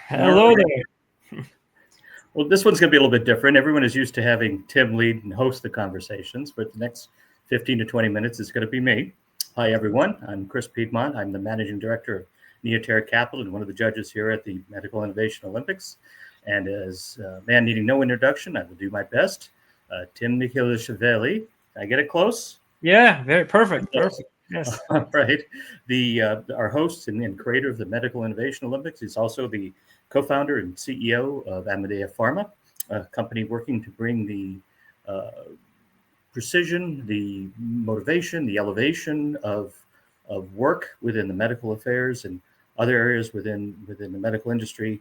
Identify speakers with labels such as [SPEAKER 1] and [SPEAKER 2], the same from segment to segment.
[SPEAKER 1] Hello there.
[SPEAKER 2] Well, this one's going to be a little bit different. Everyone is used to having Tim lead and host the conversations, but the next 15 to 20 minutes is going to be me. Hi, everyone. I'm Chris Piedmonte. I'm the managing director of Neoterra Capital and one of the judges here at the Medical Innovation Olympics. And as a man needing no introduction, I will do my best. Tim Mikhelashvili. Did I get it close?
[SPEAKER 1] Yeah, very perfect. Perfect. Yes.
[SPEAKER 2] All right. Our host and creator of the Medical Innovation Olympics is also the co-founder and CEO of Amedea Pharma, a company working to bring the precision, the motivation, the elevation of work within the medical affairs and other areas within the medical industry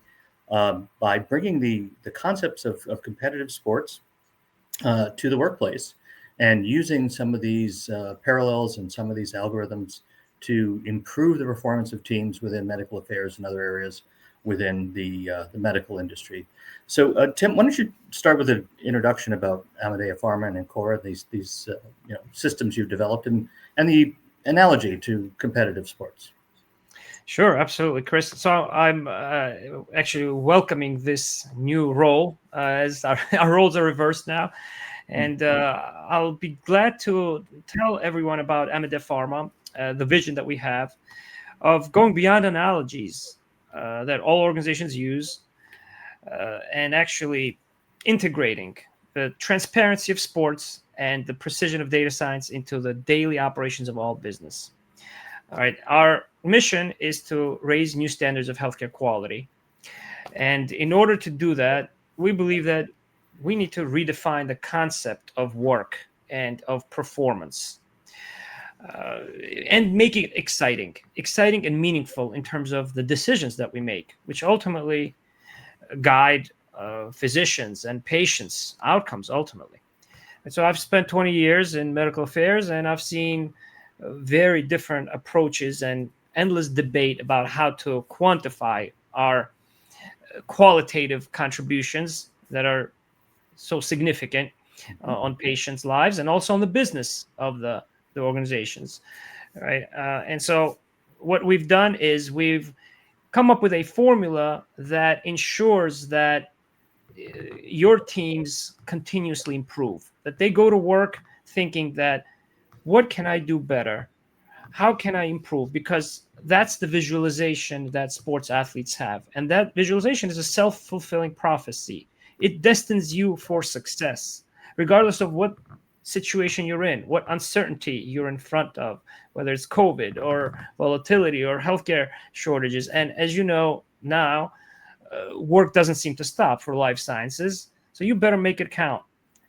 [SPEAKER 2] by bringing the concepts of competitive sports to the workplace and using some of these parallels and some of these algorithms to improve the performance of teams within medical affairs and other areas within the medical industry. So, Tim, why don't you start with an introduction about Amedea Pharma and ANCORA, these systems you've developed, and the analogy to competitive sports.
[SPEAKER 1] Sure, absolutely, Chris. So I'm actually welcoming this new role as our roles are reversed now. And I'll be glad to tell everyone about Amedea Pharma, the vision that we have of going beyond analogies that all organizations use and actually integrating the transparency of sports and the precision of data science into the daily operations of all business. All right. Our mission is to raise new standards of healthcare quality. And in order to do that, we believe that we need to redefine the concept of work and of performance and make it exciting and meaningful in terms of the decisions that we make, which ultimately guide physicians and patients' outcomes ultimately. And so I've spent 20 years in medical affairs, and I've seen very different approaches and endless debate about how to quantify our qualitative contributions that are so significant on patients' lives and also on the business of the organizations, right? And so what we've done is we've come up with a formula that ensures that your teams continuously improve, that they go to work thinking that, what can I do better? How can I improve? Because that's the visualization that sports athletes have. And that visualization is a self-fulfilling prophecy. It destines you for success, regardless of what situation you're in, what uncertainty you're in front of, whether it's COVID or volatility or healthcare shortages. And as you know now, work doesn't seem to stop for life sciences. So you better make it count,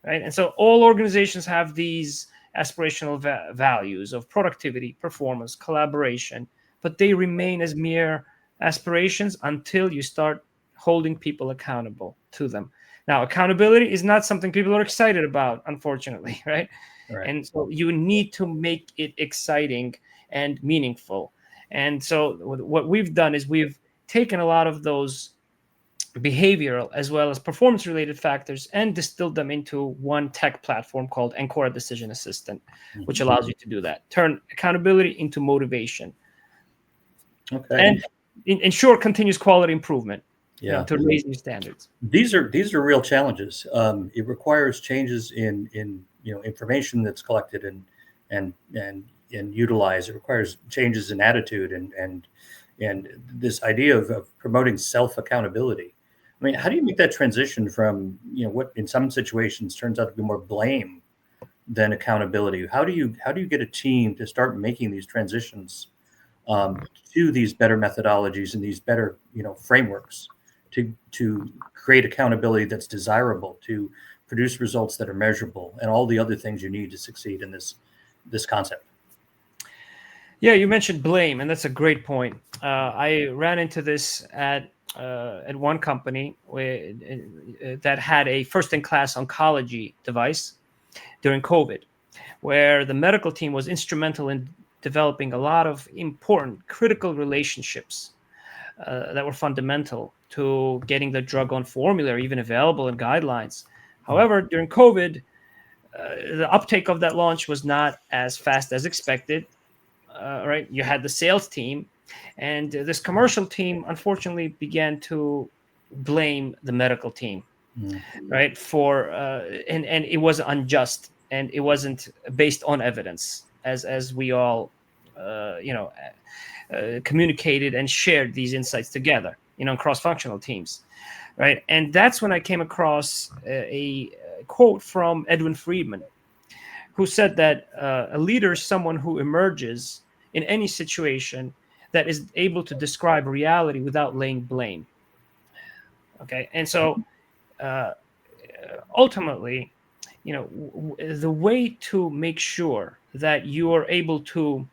[SPEAKER 1] right? And so all organizations have these aspirational values of productivity, performance, collaboration, but they remain as mere aspirations until you start holding people accountable to them. Now, accountability is not something people are excited about, unfortunately, right? And so you need to make it exciting and meaningful. And so what we've done is we've taken a lot of those behavioral as well as performance related factors and distilled them into one tech platform called ANCORA Decision Assistant, which allows you to do that, turn accountability into motivation. Okay. And ensure continuous quality improvement. To raise new standards.
[SPEAKER 2] These are real challenges. It requires changes in information that's collected and utilized. It requires changes in attitude and this idea of promoting self accountability. I mean, how do you make that transition from what in some situations turns out to be more blame than accountability? How do you get a team to start making these transitions to these better methodologies and these better frameworks to create accountability that's desirable, to produce results that are measurable, and all the other things you need to succeed in this concept?
[SPEAKER 1] Yeah, you mentioned blame, and that's a great point. I ran into this at one company that had a first-in-class oncology device during COVID, where the medical team was instrumental in developing a lot of important, critical relationships that were fundamental to getting the drug on formulary, even available in guidelines. However, during COVID, the uptake of that launch was not as fast as expected. Right, you had the sales team And this commercial team, unfortunately, began to blame the medical team, right? For and it was unjust, and it wasn't based on evidence, as we all, communicated and shared these insights together, cross-functional teams, right? And that's when I came across a quote from Edwin Friedman, who said that a leader is someone who emerges in any situation that is able to describe reality without laying blame. Okay, and so ultimately, the way to make sure that you are able to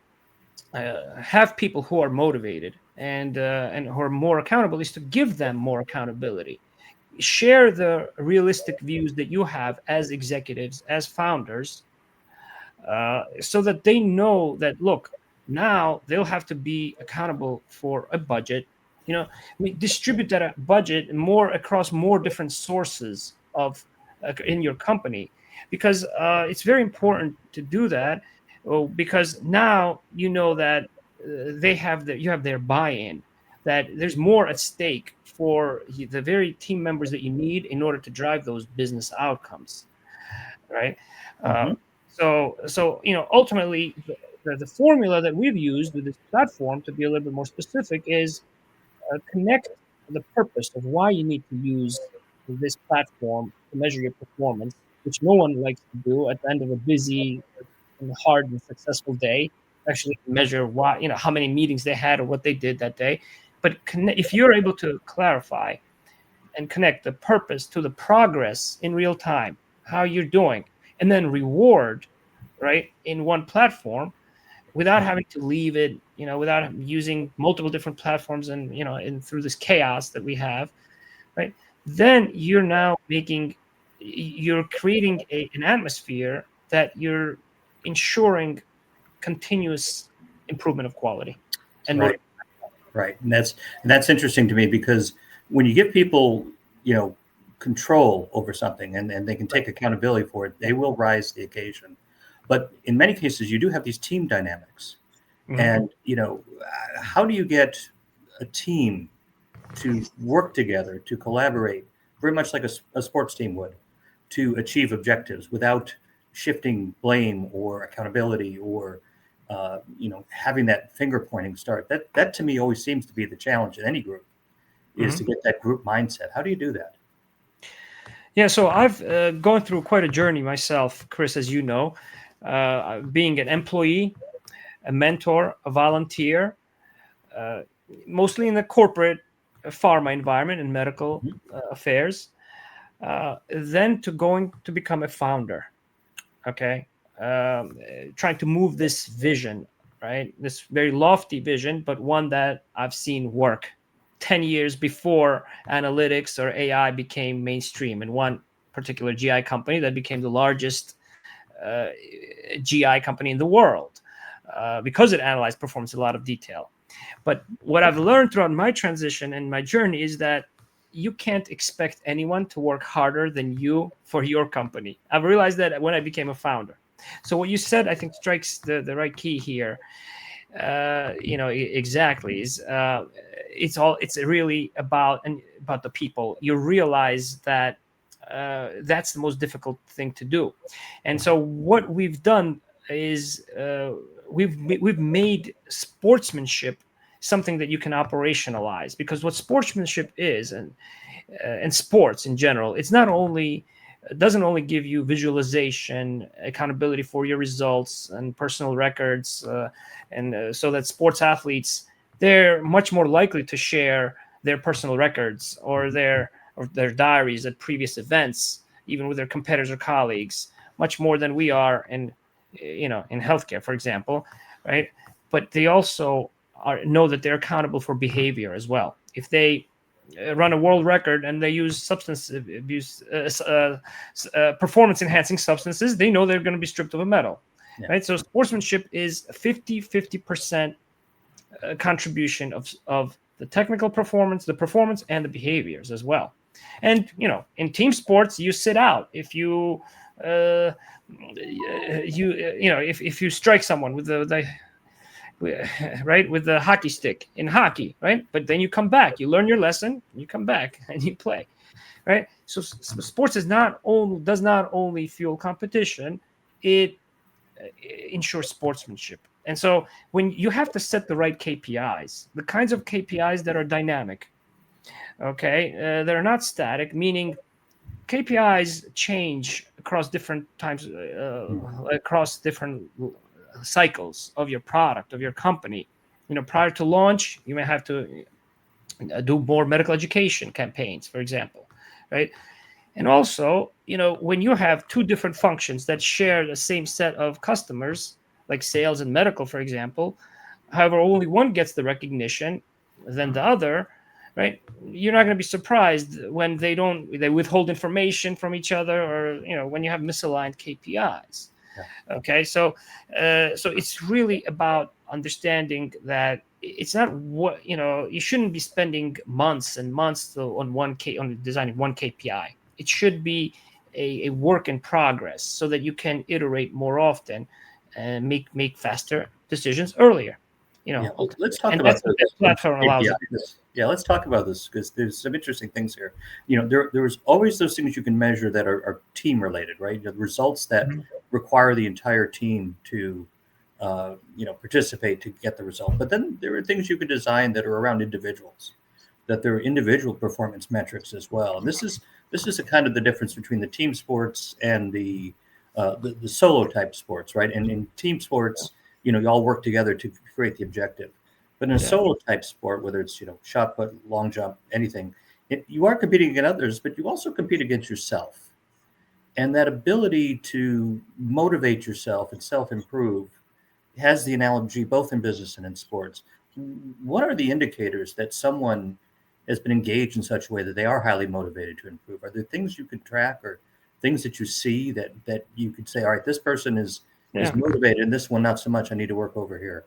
[SPEAKER 1] have people who are motivated and who are more accountable is to give them more accountability. Share the realistic views that you have as executives, as founders, so that they know that, look, now they'll have to be accountable for a budget. Distribute that budget more across more different sources of in your company, because it's very important to do that. Because now you know that you have their buy-in, that there's more at stake for the very team members that you need in order to drive those business outcomes, right? So ultimately, the formula that we've used with this platform, to be a little bit more specific, is connect the purpose of why you need to use this platform to measure your performance, which no one likes to do at the end of a busy and hard and successful day. Actually, measure why, how many meetings they had or what they did that day. But if you're able to clarify and connect the purpose to the progress in real time, how you're doing, and then reward, right, in one platform, without having to leave it, without using multiple different platforms and, and through this chaos that we have, right, then you're creating an atmosphere that you're ensuring continuous improvement of quality. And
[SPEAKER 2] right. And that's interesting to me, because when you give people, control over something and they can take accountability for it, they will rise to the occasion. But in many cases, you do have these team dynamics. And, how do you get a team to work together, to collaborate, very much like a sports team would, to achieve objectives without shifting blame or accountability or, having that finger pointing start? That to me always seems to be the challenge in any group, is to get that group mindset. How do you do that?
[SPEAKER 1] Yeah, so I've gone through quite a journey myself, Chris, as you know, being an employee, a mentor, a volunteer, mostly in the corporate pharma environment and medical affairs, then to going to become a founder, okay? Trying to move this vision, right? This very lofty vision, but one that I've seen work 10 years before analytics or AI became mainstream in one particular GI company that became the largest GI company in the world because it analyzed performance in a lot of detail. But what I've learned throughout my transition and my journey is that you can't expect anyone to work harder than you for your company. I've realized that when I became a founder. So what you said, I think, strikes the right key here. Exactly. It's really about the people. You realize that that's the most difficult thing to do. And so what we've done is we've made sportsmanship something that you can operationalize, because what sportsmanship is, and sports in general, it doesn't only give you visualization, accountability for your results and personal records, so that sports athletes, they're much more likely to share their personal records or their diaries at previous events, even with their competitors or colleagues, much more than we are in healthcare, for example, right? But they also know that they're accountable for behavior as well. If they run a world record and they use substance abuse, performance-enhancing substances, they know they're going to be stripped of a medal, right? So sportsmanship is a 50% contribution of the technical performance, the performance, and the behaviors as well. And in team sports, you sit out if you if you strike someone with right, with the hockey stick in hockey, right? But then you come back, you learn your lesson, you come back and you play, right? So sports does not only fuel competition, it ensures sportsmanship. And so when you have to set the right KPIs, the kinds of KPIs that are dynamic, okay, that are not static, meaning KPIs change across different times, across different cycles of your product, of your company. Prior to launch, you may have to do more medical education campaigns, for example, right? And also, when you have two different functions that share the same set of customers, like sales and medical, for example, however, only one gets the recognition than the other, right? You're not going to be surprised when they withhold information from each other, or when you have misaligned KPIs. Yeah. Okay, so it's really about understanding that it's not what you shouldn't be spending months and months on designing one KPI. It should be a work in progress, so that you can iterate more often and make faster decisions earlier.
[SPEAKER 2] Let's talk about
[SPEAKER 1] this platform allows it.
[SPEAKER 2] Yeah, let's talk about this, because there's some interesting things here. There's always those things you can measure that are team related, right? The results that require the entire team to participate to get the result. But then there are things you can design that are around individuals, that there are individual performance metrics as well. And this is a kind of the difference between the team sports and the solo type sports, right? And in team sports, you all work together to create the objective. But in a solo type sport, whether it's shot put, long jump, anything, you are competing against others, but you also compete against yourself. And that ability to motivate yourself and self-improve has the analogy both in business and in sports. What are the indicators that someone has been engaged in such a way that they are highly motivated to improve? Are there things you can track, or things that you see that you could say, all right, this person is motivated, and this one not so much, I need to work over here?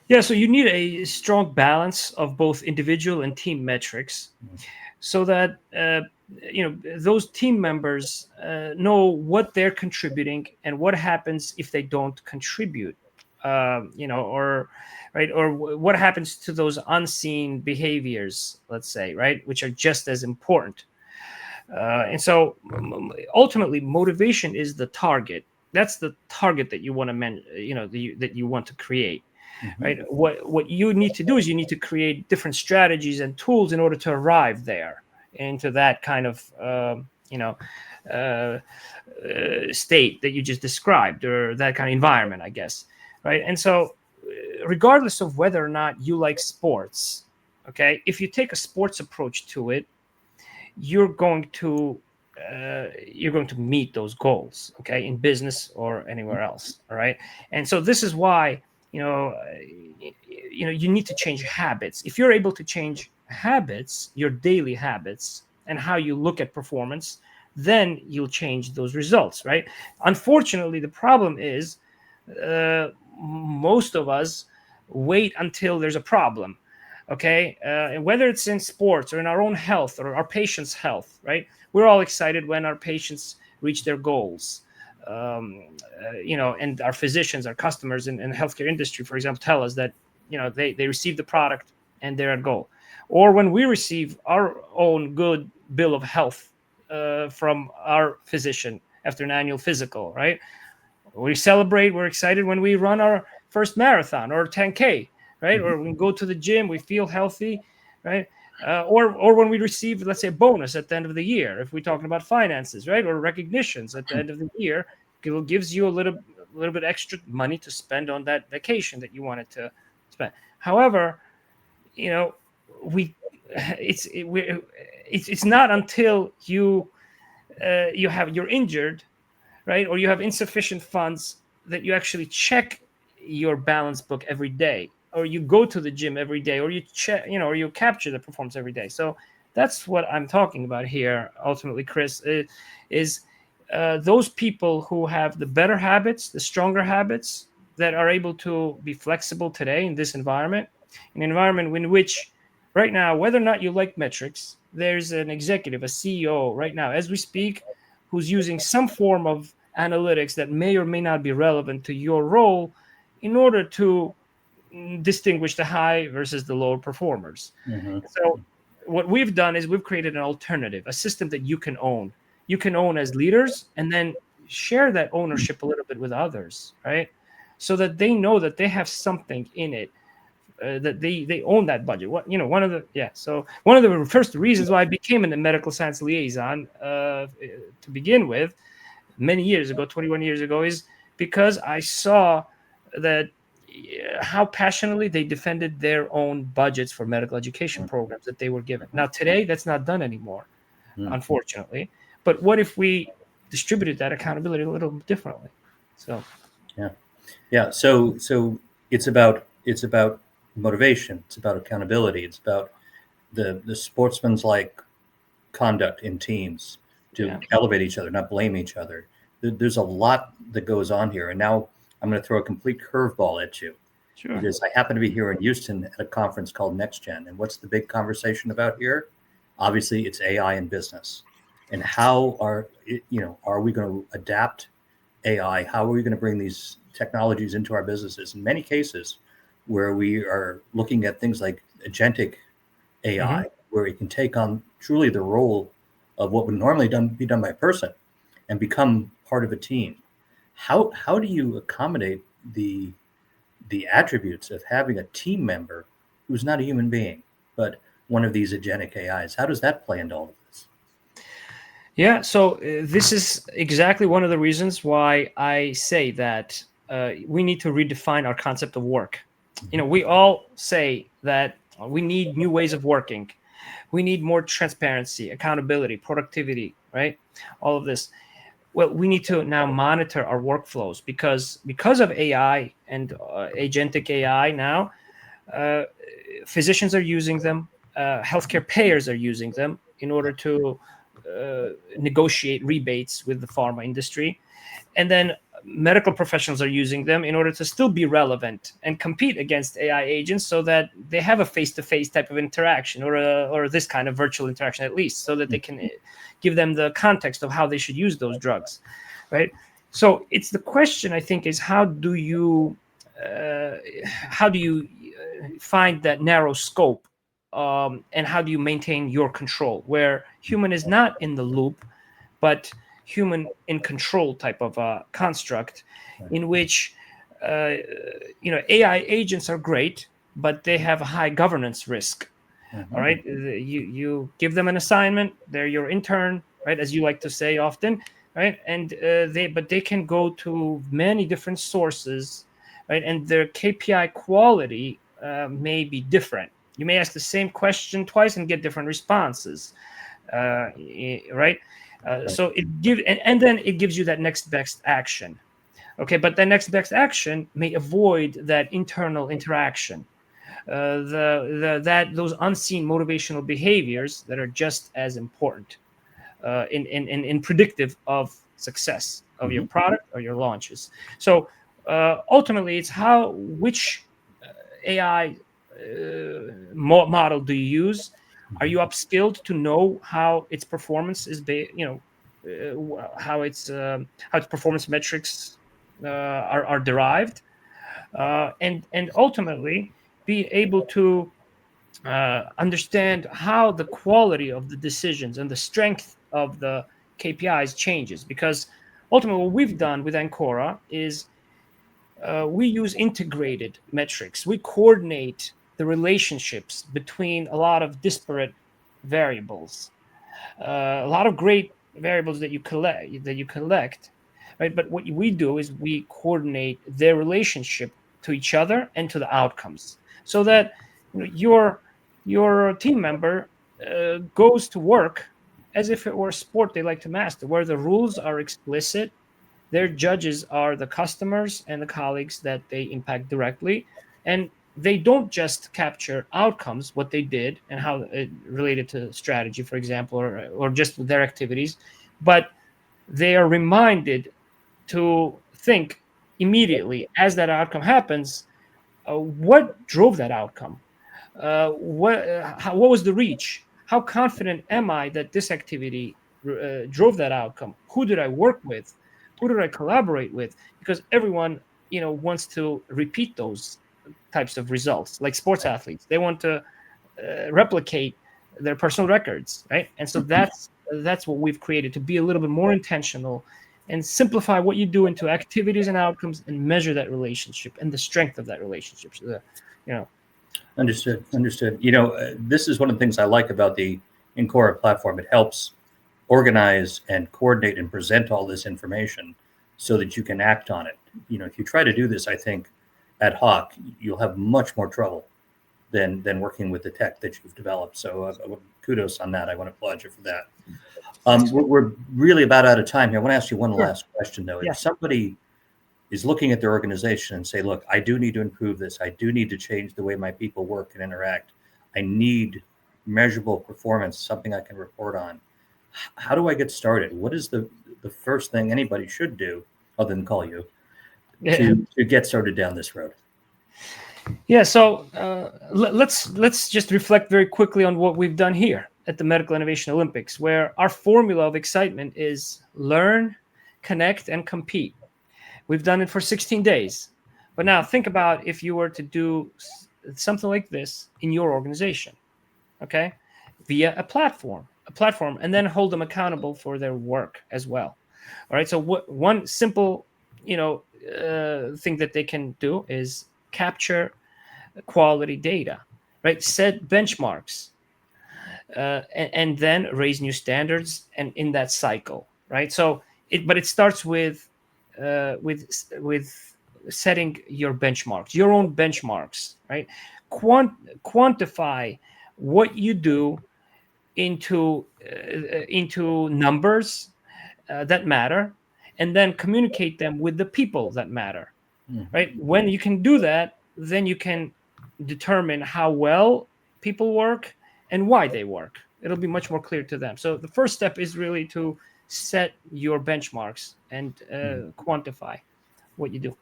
[SPEAKER 1] Yeah, so you need a strong balance of both individual and team metrics, so that those team members know what they're contributing and what happens if they don't contribute, or what happens to those unseen behaviors, let's say, right, which are just as important. And so ultimately, motivation is the target. That's the target that you want to that you want to create. Right. What you need to do is you need to create different strategies and tools in order to arrive there, into that kind of state that you just described, or that kind of environment, I guess. Right. And so, regardless of whether or not you like sports, okay, if you take a sports approach to it, you're going to meet those goals, okay, in business or anywhere else. All right. And so this is why you need to change habits. If you're able to change habits, your daily habits, and how you look at performance, then you'll change those results, right? Unfortunately, the problem is most of us wait until there's a problem, okay? And whether it's in sports or in our own health or our patients' health, right? We're all excited when our patients reach their goals. And our physicians, our customers in the healthcare industry, for example, tell us that, they receive the product and they're at goal. Or when we receive our own good bill of health from our physician after an annual physical, right? We celebrate, we're excited when we run our first marathon or 10K, right? Or we go to the gym, we feel healthy, right? Or when we receive, let's say, a bonus at the end of the year, if we're talking about finances, right? Or recognitions at the end of the year, it gives you a little bit extra money to spend on that vacation that you wanted to spend. However, it's not until you're injured, right, or you have insufficient funds, that you actually check your balance book every day, or you go to the gym every day, or you check, or you capture the performance every day. So that's what I'm talking about here. Ultimately, Chris, is those people who have the better habits, the stronger habits, that are able to be flexible today in this environment, an environment in which right now, whether or not you like metrics, there's an executive, a CEO right now, as we speak, who's using some form of analytics that may or may not be relevant to your role in order to distinguish the high versus the low performers.
[SPEAKER 2] Mm-hmm.
[SPEAKER 1] So what we've done is we've created an alternative, a system that you can own. You can own as leaders and then share that ownership a little bit with others, right? So that they know that they have something in it, that they own that budget. One of the first reasons why I became a medical science liaison to begin with, many years ago, 21 years ago, is because I saw that how passionately they defended their own budgets for medical education programs that they were given. Now, today, that's not done anymore, unfortunately. But what if we distributed that accountability a little differently? So,
[SPEAKER 2] yeah. So it's about motivation. It's about accountability. It's about the sportsman's-like conduct in teams to elevate each other, not blame each other. There's a lot that goes on here, and now I'm going to throw a complete curveball at you.
[SPEAKER 1] Sure.
[SPEAKER 2] Because I happen to be here in Houston at a conference called NextGen, and what's the big conversation about here? Obviously, it's AI in business, and how are we going to adapt AI? How are we going to bring these technologies into our businesses? In many cases, where we are looking at things like AGENTIC AI, where it can take on truly the role of what would normally be done by a person and become part of a team. How do you accommodate the attributes of having a team member who's not a human being, but one of these agentic AIs? How does that play into all of this?
[SPEAKER 1] Yeah, so this is exactly one of the reasons why I say that we need to redefine our concept of work. We all say that we need new ways of working. We need more transparency, accountability, productivity, right? All of this. Well, we need to now monitor our workflows because of AI and agentic AI now, physicians are using them, healthcare payers are using them in order to negotiate rebates with the pharma industry. And then medical professionals are using them in order to still be relevant and compete against AI agents so that they have a face-to-face type of interaction or this kind of virtual interaction at least, so that they can give them the context of how they should use those drugs, right? So it's the question, I think, is how do you find that narrow scope, and how do you maintain your control where human is not in the loop, but human in control type of construct, in which AI agents are great, but they have a high governance risk. All right, you give them an assignment, they're your intern, right, as you like to say often, right, and they can go to many different sources, right, and their KPI quality may be different. You may ask the same question twice and get different responses, right? So it gives, and then it gives you that next best action. Okay, but the next best action may avoid that internal interaction, those unseen motivational behaviors that are just as important in predictive of success of your product or your launches. So ultimately, it's which AI model do you use? Are you upskilled to know how its performance is, how its performance metrics are derived, and ultimately be able to understand how the quality of the decisions and the strength of the KPIs changes? Because ultimately, what we've done with ANCORA is we use integrated metrics. We coordinate the relationships between a lot of disparate variables, a lot of great variables that you collect, right? But what we do is we coordinate their relationship to each other and to the outcomes, so that your team member goes to work as if it were a sport they like to master, where the rules are explicit. Their judges are the customers and the colleagues that they impact directly. And they don't just capture outcomes, what they did and how it related to strategy, for example, or just their activities, but they are reminded to think immediately as that outcome happens, what drove that outcome? What was the reach? How confident am I that this activity drove that outcome? Who did I work with? Who did I collaborate with? Because everyone wants to repeat those types of results, like sports athletes. They want to replicate their personal records, right? And so that's what we've created, to be a little bit more intentional and simplify what you do into activities and outcomes, and measure that relationship and the strength of that relationship. So
[SPEAKER 2] Understood. This is one of the things I like about the ANCORA platform. It helps organize and coordinate and present all this information so that you can act on it. If you try to do this, I think, ad hoc, you'll have much more trouble than working with the tech that you've developed. So kudos on that. I want to applaud you for that. We're really about out of time here. I want to ask you one last question, though.
[SPEAKER 1] Yeah.
[SPEAKER 2] If somebody is looking at their organization and say, look, I do need to improve this. I do need to change the way my people work and interact. I need measurable performance, something I can report on. How do I get started? What is the first thing anybody should do, other than call you, to get started down this road?
[SPEAKER 1] Yeah, so let's just reflect very quickly on what we've done here at the Medical Innovation Olympics, where our formula of excitement is learn, connect, and compete. We've done it for 16 days. But now think about if you were to do something like this in your organization, okay, via a platform, and then hold them accountable for their work as well. All right, so one simple, thing that they can do is capture quality data, right? Set benchmarks, and then raise new standards, and in that cycle, right? So it starts with setting your benchmarks, your own benchmarks, right? Quantify what you do into numbers that matter, and then communicate them with the people that matter, right? When you can do that, then you can determine how well people work and why they work. It'll be much more clear to them. So the first step is really to set your benchmarks and quantify what you do.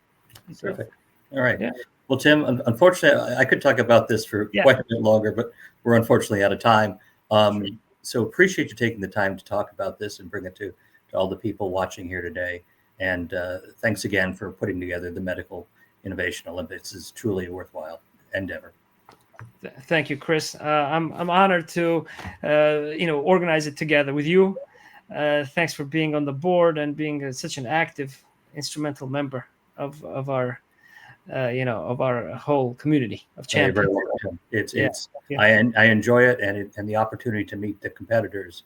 [SPEAKER 2] Perfect. All right.
[SPEAKER 1] Yeah.
[SPEAKER 2] Well, Tim, unfortunately, I could talk about this for quite a bit longer, but we're unfortunately out of time. So appreciate you taking the time to talk about this and bring it to all the people watching here today. And thanks again for putting together the Medical Innovation Olympics. It's truly a worthwhile endeavor.
[SPEAKER 1] Thank you, Chris. I'm honored to organize it together with you. Thanks for being on the board and being such an active, instrumental member of our of our whole community of champions.
[SPEAKER 2] Very welcome. I enjoy it, and the opportunity to meet the competitors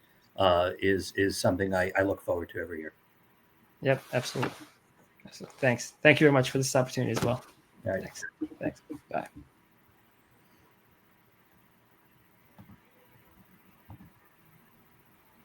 [SPEAKER 2] is something I look forward to every year.
[SPEAKER 1] Yep, absolutely. Thanks. Thank you very much for this opportunity as well.
[SPEAKER 2] All right.
[SPEAKER 1] Thanks. Bye.